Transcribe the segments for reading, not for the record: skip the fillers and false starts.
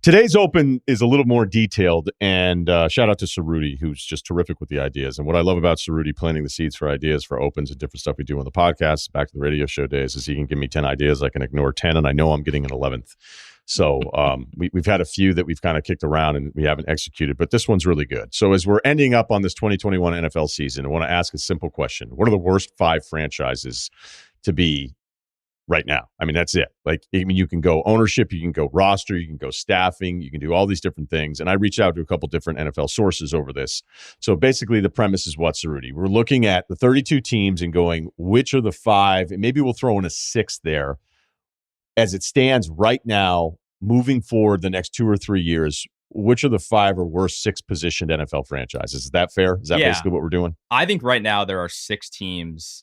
Today's Open is a little more detailed, and shout out to Ceruti, who's just terrific with the ideas. And what I love about Ceruti planting the seeds for ideas for opens and different stuff we do on the podcast, back to the radio show days, is he can give me 10 ideas. I can ignore 10, and I know I'm getting an 11th. So we've had a few that we've kind of kicked around and we haven't executed, but this one's really good. So as we're ending up on this 2021 NFL season, I want to ask a simple question. What are the worst 5 franchises to be right now? I mean, that's it. Like, I mean, you can go ownership, you can go roster, you can go staffing, you can do all these different things. And I reached out to a couple different NFL sources over this. So basically the premise is what, Ceruti? We're looking at the 32 teams and going, which are the 5, and maybe we'll throw in a 6th there. As it stands right now, moving forward the next 2 or 3 years, which are the 5 or worst 6 positioned NFL franchises? Is that fair? Is that basically what we're doing? I think right now there are 6 teams,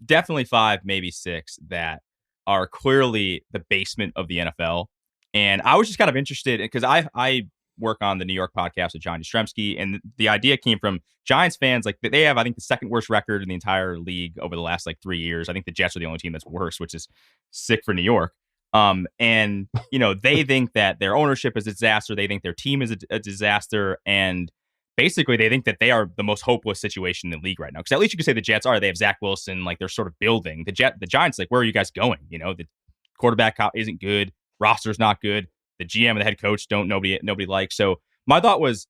definitely 5, maybe 6, that are clearly the basement of the NFL. And I was just kind of interested because I work on the New York podcast with John Yastrzemski, and the idea came from Giants fans. Like, they have, I think, the 2nd worst record in the entire league over the last 3 years. I think the Jets are the only team that's worse, which is sick for New York. And they think that their ownership is a disaster. They think their team is a disaster, and basically they think that they are the most hopeless situation in the league right now. Because at least you could say the Jets are. They have Zach Wilson, like, they're sort of building. The Giants, like, where are you guys going? The quarterback isn't good, roster's not good, the GM and the head coach nobody likes. So my thought was,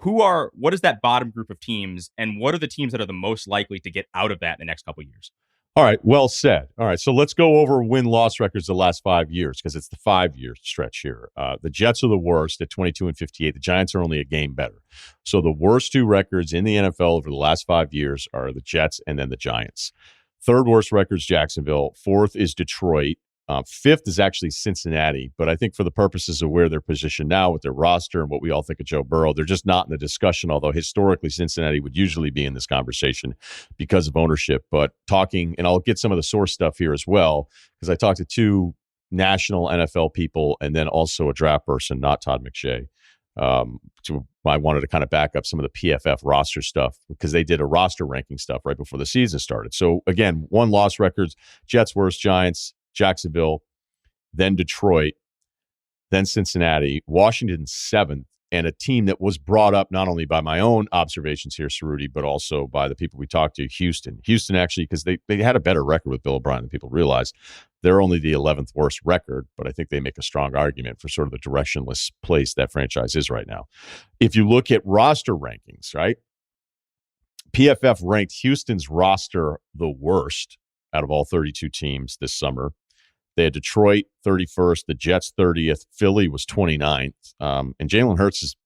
what is that bottom group of teams, and what are the teams that are the most likely to get out of that in the next couple of years? All right, well said. All right, so let's go over win-loss records the last 5 years, because it's the 5-year stretch here. The Jets are the worst at 22-58. The Giants are only a game better. So the worst 2 records in the NFL over the last 5 years are the Jets and then the Giants. 3rd worst record is Jacksonville. 4th is Detroit. 5th is actually Cincinnati, but I think for the purposes of where they're positioned now with their roster and what we all think of Joe Burrow, they're just not in the discussion, although historically Cincinnati would usually be in this conversation because of ownership. But talking, and I'll get some of the source stuff here as well, because I talked to 2 national NFL people and then also a draft person, not Todd McShay. I wanted to kind of back up some of the PFF roster stuff because they did a roster ranking stuff right before the season started. So again, 1 loss records, Jets worst, Giants, Jacksonville, then Detroit, then Cincinnati, Washington 7th, and a team that was brought up not only by my own observations here, Ceruti, but also by the people we talked to, Houston. Houston, actually, because they had a better record with Bill O'Brien than people realize. They're only the 11th worst record, but I think they make a strong argument for sort of the directionless place that franchise is right now. If you look at roster rankings, right, PFF ranked Houston's roster the worst out of all 32 teams this summer. They had Detroit 31st, the Jets 30th, Philly was 29th. And Jalen Hurts is,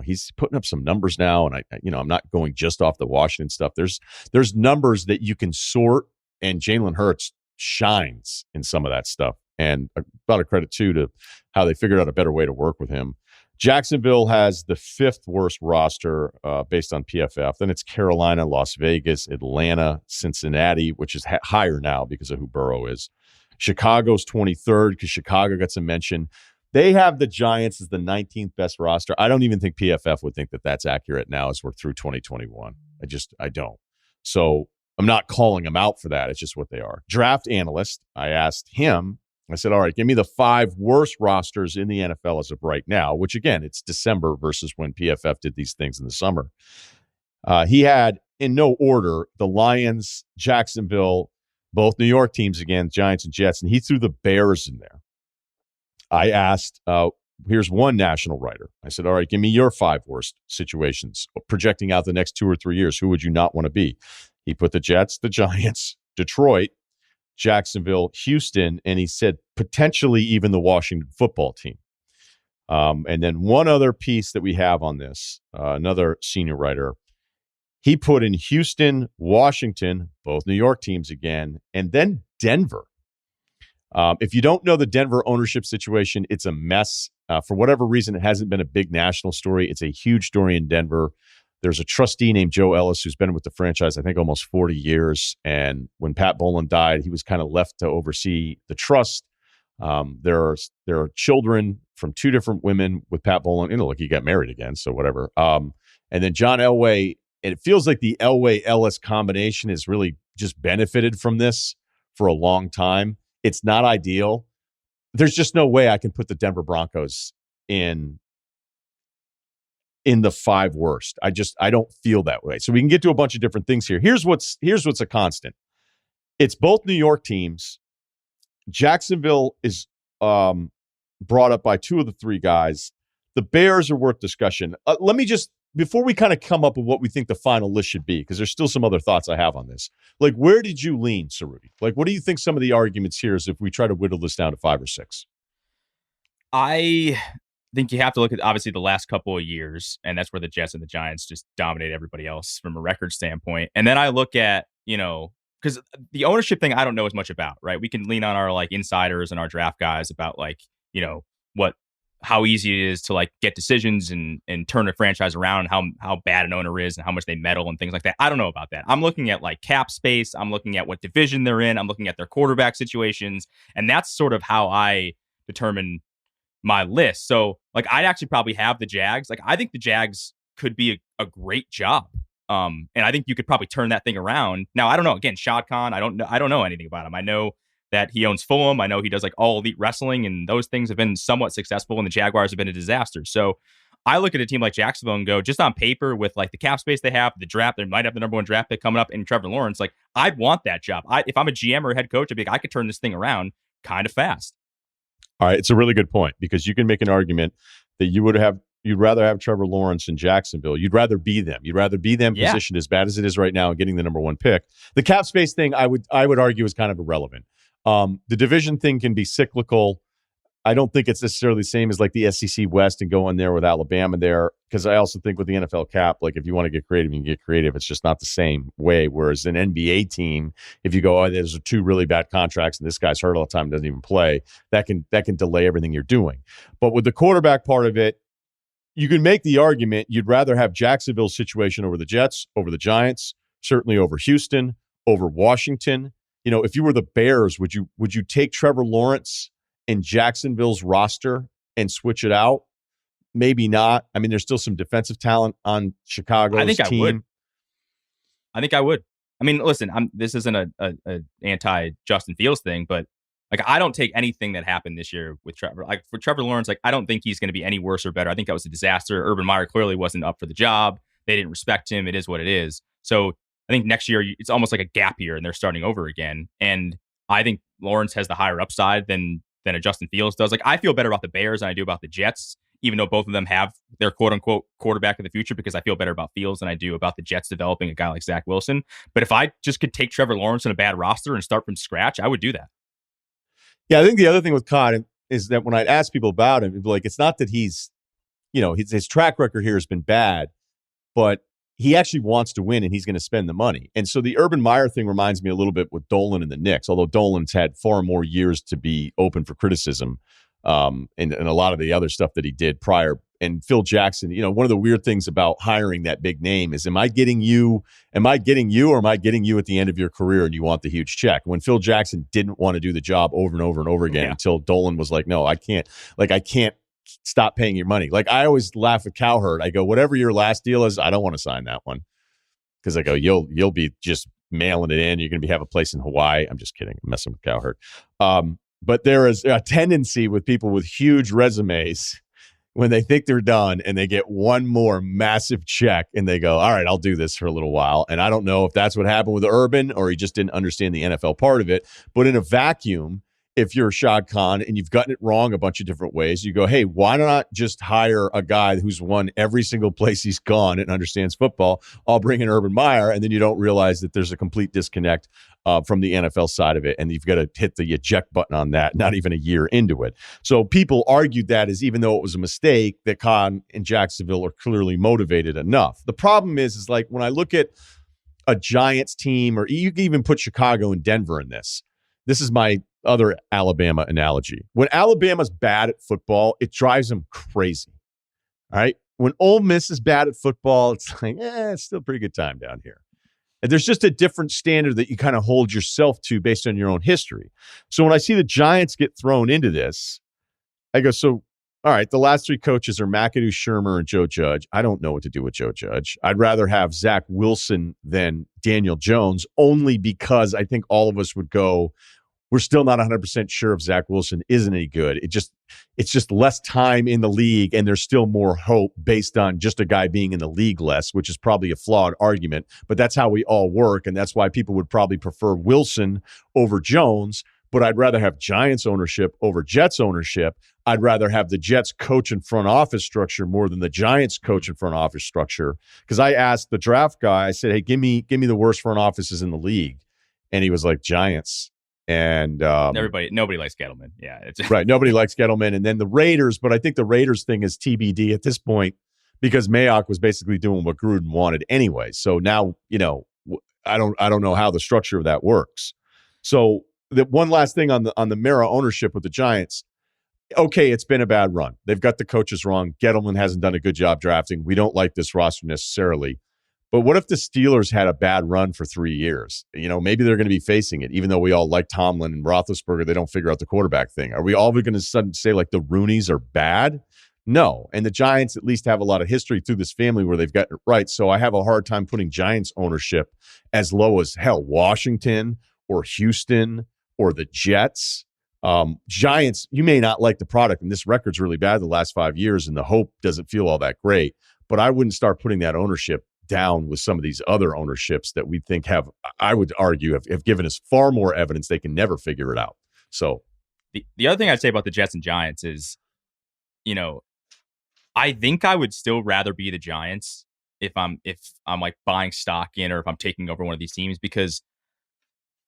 he's putting up some numbers now. And I'm not going just off the Washington stuff. There's numbers that you can sort, and Jalen Hurts shines in some of that stuff. And about a credit too to how they figured out a better way to work with him. Jacksonville has the 5th worst roster based on PFF. Then it's Carolina, Las Vegas, Atlanta, Cincinnati, which is higher now because of who Burrow is. Chicago's 23rd because Chicago got some mention. They have the Giants as the 19th best roster. I don't even think PFF would think that that's accurate now as we're through 2021. I don't. So I'm not calling them out for that. It's just what they are. Draft analyst, I asked him, I said, all right, give me the 5 worst rosters in the NFL as of right now, which, again, it's December versus when PFF did these things in the summer. He had, in no order, the Lions, Jacksonville, both New York teams again, Giants and Jets, and he threw the Bears in there. I asked, here's one national writer. I said, all right, give me your 5 worst situations, projecting out the next 2 or 3 years. Who would you not want to be? He put the Jets, the Giants, Detroit, Jacksonville, Houston, and he said potentially even the Washington football team. And then one other piece that we have on this, another senior writer, he put in Houston, Washington, both New York teams again, and then Denver. If you don't know the Denver ownership situation, it's a mess. For whatever reason, it hasn't been a big national story. It's a huge story in Denver. There's a trustee named Joe Ellis who's been with the franchise, I think, almost 40 years. And when Pat Bowlen died, he was kind of left to oversee the trust. There are children from 2 different women with Pat Bowlen. Look, he got married again, so whatever. And then John Elway, and it feels like the Elway-Ellis combination has really just benefited from this for a long time. It's not ideal. There's just no way I can put the Denver Broncos in the 5 worst. I don't feel that way. So we can get to a bunch of different things here. Here's what's a constant. It's both New York teams. Jacksonville is brought up by 2 of the 3 guys. The Bears are worth discussion. Let me just, before we kind of come up with what we think the final list should be, because there's still some other thoughts I have on this. Like, where did you lean, Ceruti? Like, what do you think some of the arguments here is if we try to whittle this down to 5 or 6? I think you have to look at, obviously, the last couple of years, and that's where the Jets and the Giants just dominate everybody else from a record standpoint. And then I look at, because the ownership thing I don't know as much about, right? We can lean on our like insiders and our draft guys about like, how easy it is to like get decisions and turn a franchise around, and how bad an owner is and how much they meddle and things like that. I don't know about that. I'm looking at like cap space. I'm looking at what division they're in. I'm looking at their quarterback situations. And that's sort of how I determine my list. So like, I'd actually probably have the Jags. Like, I think the Jags could be a great job. And I think you could probably turn that thing around. Now, I don't know. Again, Shad Khan, I don't know anything about him. I know that he owns Fulham. I know he does like all elite wrestling, and those things have been somewhat successful, and the Jaguars have been a disaster. So I look at a team like Jacksonville and go, just on paper with like the cap space they have, the draft, they might have the number 1 draft pick coming up in Trevor Lawrence. Like, I'd want that job. If I'm a GM or a head coach, I'd be like, I could turn this thing around kind of fast. All right. It's a really good point, because you can make an argument that you'd rather have Trevor Lawrence in Jacksonville. You'd rather be them. You'd rather be them positioned as bad as it is right now and getting the number 1 pick. The cap space thing, I would argue, is kind of irrelevant. The division thing can be cyclical. I don't think it's necessarily the same as like the SEC West and going there with Alabama there, because I also think with the NFL cap, like if you want to get creative, you can get creative. It's just not the same way. Whereas an NBA team, if you go, there's 2 really bad contracts and this guy's hurt all the time, doesn't even play, that can delay everything you're doing. But with the quarterback part of it, you can make the argument you'd rather have Jacksonville's situation over the Jets, over the Giants, certainly over Houston, over Washington. If you were the Bears, would you take Trevor Lawrence in Jacksonville's roster and switch it out? Maybe not. I mean, there's still some defensive talent on Chicago's team. I think I would. I mean, listen, this isn't a anti Justin Fields thing, but like, I don't take anything that happened this year with Trevor. Like, for Trevor Lawrence, like, I don't think he's going to be any worse or better. I think that was a disaster. Urban Meyer clearly wasn't up for the job. They didn't respect him. It is what it is. So I think next year it's almost like a gap year and they're starting over again. And I think Lawrence has the higher upside than a Justin Fields does. Like, I feel better about the Bears than I do about the Jets, even though both of them have their quote unquote quarterback of the future, because I feel better about Fields than I do about the Jets developing a guy like Zach Wilson. But if I just could take Trevor Lawrence in a bad roster and start from scratch, I would do that. Yeah, I think the other thing with Khan is that when I'd ask people about him, it'd be like, it's not that he's, his track record here has been bad, but he actually wants to win and he's going to spend the money. And so the Urban Meyer thing reminds me a little bit with Dolan and the Knicks, although Dolan's had far more years to be open for criticism and a lot of the other stuff that he did prior. And Phil Jackson, one of the weird things about hiring that big name is, am I getting you, or am I getting you at the end of your career and you want the huge check? When Phil Jackson didn't want to do the job over and over and over again until Dolan was like, no, I can't stop paying your money. Like, I always laugh at Cowherd. I go, whatever your last deal is, I don't want to sign that one. Because I go, you'll be just mailing it in. You're going to have a place in Hawaii. I'm just kidding. I'm messing with Cowherd. But there is a tendency with people with huge resumes when they think they're done and they get one more massive check and they go, all right, I'll do this for a little while. And I don't know if that's what happened with Urban or he just didn't understand the NFL part of it. But in a vacuum, if you're Shad Khan and you've gotten it wrong a bunch of different ways, you go, hey, why not just hire a guy who's won every single place he's gone and understands football? I'll bring in Urban Meyer. And then you don't realize that there's a complete disconnect from the NFL side of it. And you've got to hit the eject button on that, not even a year into it. So people argued that as, even though it was a mistake, that Khan and Jacksonville are clearly motivated enough. The problem is like when I look at a Giants team, or you can even put Chicago and Denver in this. This is my other Alabama analogy. When Alabama's bad at football, it drives them crazy. All right. When Ole Miss is bad at football, it's like, it's still a pretty good time down here. And there's just a different standard that you kind of hold yourself to based on your own history. So when I see the Giants get thrown into this, I go, so, all right, the last 3 coaches are McAdoo, Shermer, and Joe Judge. I don't know what to do with Joe Judge. I'd rather have Zach Wilson than Daniel Jones, only because I think all of us would go, we're still not 100% sure if Zach Wilson isn't any good. It's just less time in the league, and there's still more hope based on just a guy being in the league less, which is probably a flawed argument, but that's how we all work, and that's why people would probably prefer Wilson over Jones. But I'd rather have Giants ownership over Jets ownership. I'd rather have the Jets coach and front office structure more than the Giants coach and front office structure. Because I asked the draft guy, I said, hey, give me the worst front offices in the league. And he was like, Giants. And nobody likes Gettleman. Yeah, it's right. Nobody likes Gettleman. And then the Raiders, but I think the Raiders thing is TBD at this point because Mayock was basically doing what Gruden wanted anyway. So now, I don't know how the structure of that works. So the one last thing on the Mara ownership with the Giants. Okay, it's been a bad run. They've got the coaches wrong. Gettleman hasn't done a good job drafting. We don't like this roster necessarily. But what if the Steelers had a bad run for 3 years? Maybe they're going to be facing it, even though we all like Tomlin and Roethlisberger. They don't figure out the quarterback thing. Are we all going to suddenly say like the Rooneys are bad? No. And the Giants at least have a lot of history through this family where they've gotten it right. So I have a hard time putting Giants ownership as low as Washington or Houston or the Jets. Giants, you may not like the product, and this record's really bad the last 5 years, and the hope doesn't feel all that great. But I wouldn't start putting that ownership down with some of these other ownerships that we think I would argue, have given us far more evidence they can never figure it out. So the other thing I'd say about the Jets and Giants is, I think I would still rather be the Giants if I'm like buying stock in or if I'm taking over one of these teams, because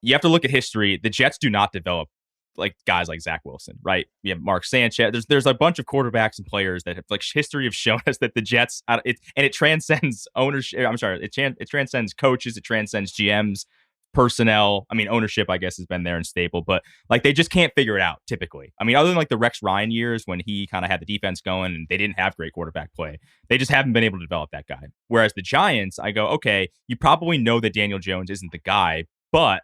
you have to look at history. The Jets do not develop like guys like Zach Wilson, right? You have Mark Sanchez. There's a bunch of quarterbacks and players that have like history have shown us that the Jets, it transcends ownership. I'm sorry, it transcends coaches, it transcends GMs, personnel. I mean, ownership, I guess, has been there and stable, but like they just can't figure it out typically. I mean, other than like the Rex Ryan years when he kind of had the defense going and they didn't have great quarterback play, they just haven't been able to develop that guy. Whereas the Giants, I go, okay, you probably know that Daniel Jones isn't the guy, but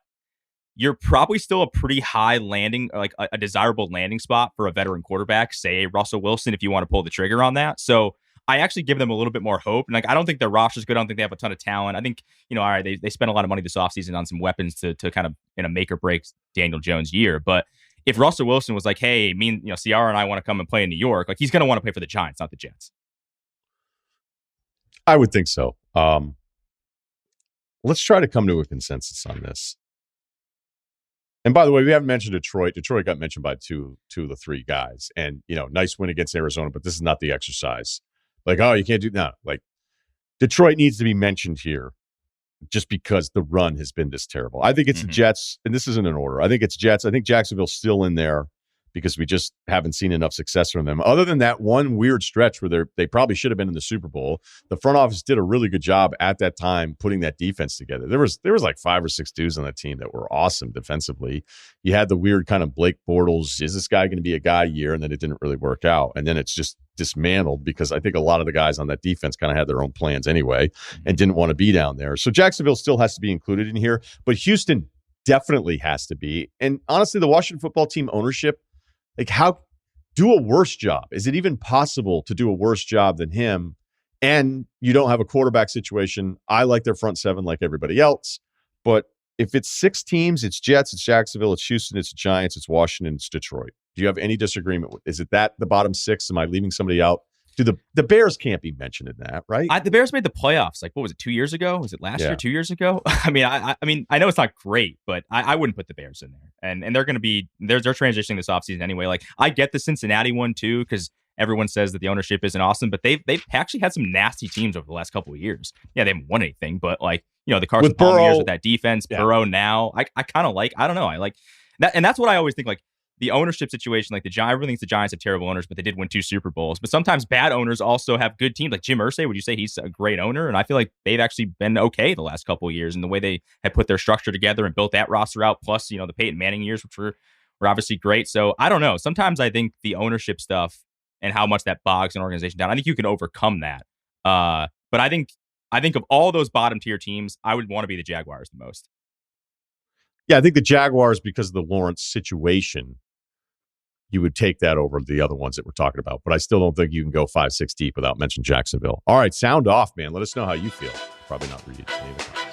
you're probably still a pretty high landing, like a desirable landing spot for a veteran quarterback, say Russell Wilson, if you want to pull the trigger on that. So I actually give them a little bit more hope. And like, I don't think their roster's good. I don't think they have a ton of talent. I think, all right, they spent a lot of money this offseason on some weapons to kind of make or break Daniel Jones' year. But if Russell Wilson was like, hey, Ciara and I want to come and play in New York, like he's going to want to play for the Giants, not the Jets. I would think so. Let's try to come to a consensus on this. And by the way, we haven't mentioned Detroit. Detroit got mentioned by two of the three guys. And, nice win against Arizona, but this is not the exercise. Like, oh, you can't do that. Like, Detroit needs to be mentioned here just because the run has been this terrible. I think it's the Jets, and this isn't in order. I think it's Jets. I think Jacksonville's still in there because we just haven't seen enough success from them. Other than that one weird stretch where they probably should have been in the Super Bowl, the front office did a really good job at that time putting that defense together. There was like 5 or 6 dudes on that team that were awesome defensively. You had the weird kind of Blake Bortles, is this guy going to be a guy year? And then it didn't really work out. And then it's just dismantled because I think a lot of the guys on that defense kind of had their own plans anyway and didn't want to be down there. So Jacksonville still has to be included in here, but Houston definitely has to be. And honestly, the Washington football team ownership, like, how do a worse job? Is it even possible to do a worse job than him? And you don't have a quarterback situation. I like their front seven like everybody else. But if it's 6 teams, it's Jets, it's Jacksonville, it's Houston, it's Giants, it's Washington, it's Detroit. Do you have any disagreement with? Is it that the bottom 6? Am I leaving somebody out? The Bears can't be mentioned in that, right? The Bears made the playoffs. Like, what was it, 2 years ago? Was it last year, 2 years ago? I mean, I know it's not great, but I wouldn't put the Bears in there. And they're going to be, they're transitioning this offseason anyway. Like, I get the Cincinnati one too, because everyone says that the ownership isn't awesome, but they've actually had some nasty teams over the last couple of years. Yeah, they haven't won anything, but like, the Carson Palmer years with that defense, Burrow now, I kind of like, I don't know. I like that. And that's what I always think, like, the ownership situation, like everyone thinks the Giants have terrible owners, but they did win 2 Super Bowls. But sometimes bad owners also have good teams. Like Jim Irsay, would you say he's a great owner? And I feel like they've actually been okay the last couple of years in the way they have put their structure together and built that roster out. Plus, the Peyton Manning years, which were obviously great. So I don't know. Sometimes I think the ownership stuff and how much that bogs an organization down, I think you can overcome that. But I think of all those bottom tier teams, I would want to be the Jaguars the most. Yeah, I think the Jaguars, because of the Lawrence situation, you would take that over the other ones that we're talking about. But I still don't think you can go 5-6 deep without mentioning Jacksonville. All right, sound off, man. Let us know how you feel. Probably not read any of the comments.